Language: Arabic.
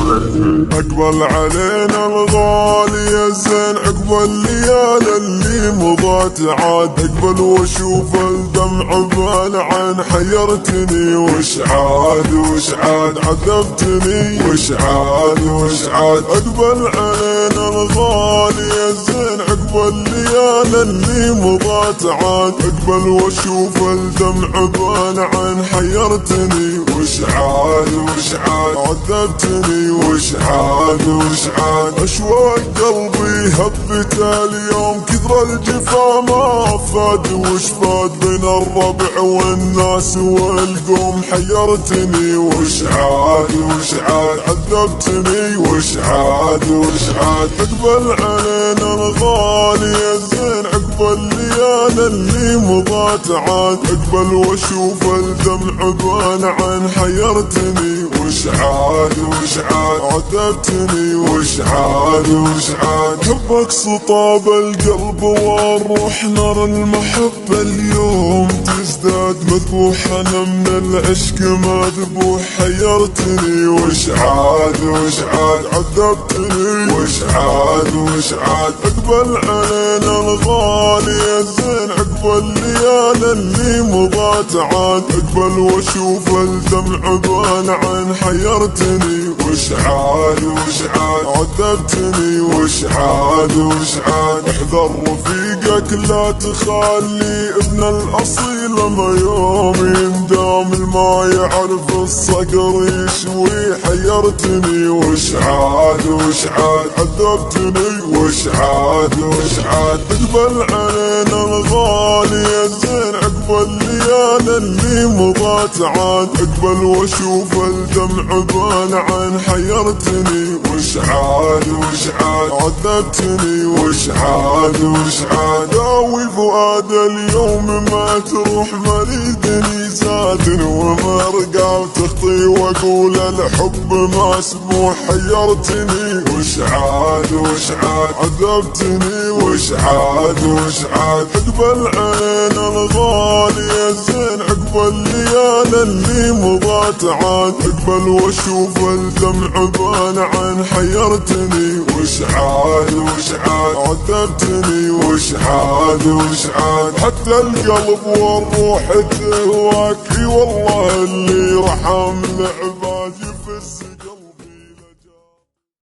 اقبل علينا الغالي يا زين، عقب الليالي اللي مضت عاد. اقبل واشوف الدمع بالعين، حيرتني وش عاد عذبتني وش عاد. اقبل علينا الغالي يا زين، عقب الليالي اللي مضت عاد. اقبل واشوف الدمع بالعين، حيرتني وش عاد عذبتني وش عاد. اشواق قلبي هبت اليوم، كثر الجفا ما فاد وش فاد. بين الربع والناس والقوم، حيرتني وش عاد عذبتني وش عاد. اقبل علينا الغالي يا زين، عقب الليالي اللي مضت عاد. اقبل واشوف الدمع بالعين، حيرتني وش عاد عذبتني وش عاد. حبك سطاب القلب والروح، نار المحبة اليوم تزداد. مذبوح انا من العشق مذبوح، حيرتني وش عاد عذبتني وش عاد. اقبل علينا الغالي يا زين، عقب الليالي اللي مضت عاد. اقبل واشوف الدمع بالعين، حيرتني وش عاد عذبتني وش عاد. احذر رفيقك لا تخلي ابن الاصيل ما يوم يندام. الما يعرف الصقر يشوي، حيرتني وش عاد عذبتني وش عاد. اقبل علينا الغالي يا زين، عقب الليالي اللي مضت عاد. اقبل واشوف الدمع بالعين، حيرتني وش عاد عذبتني وش عاد. داوي فؤاد اليوم ما تروح، مريدني زاد ومرقع تخطي، واقول الحب ما سموح. حيرتني وش عاد عذبتني وش عاد. اقبل علينا الغالي يا زين، عقب الليالي اللي مضت عاد. اقبل واشوف الدمع بالعين، حيرتني وش عاد عذبتني وش عاد. حتى القلب والروح تهواك، والله اللي رحم لعبك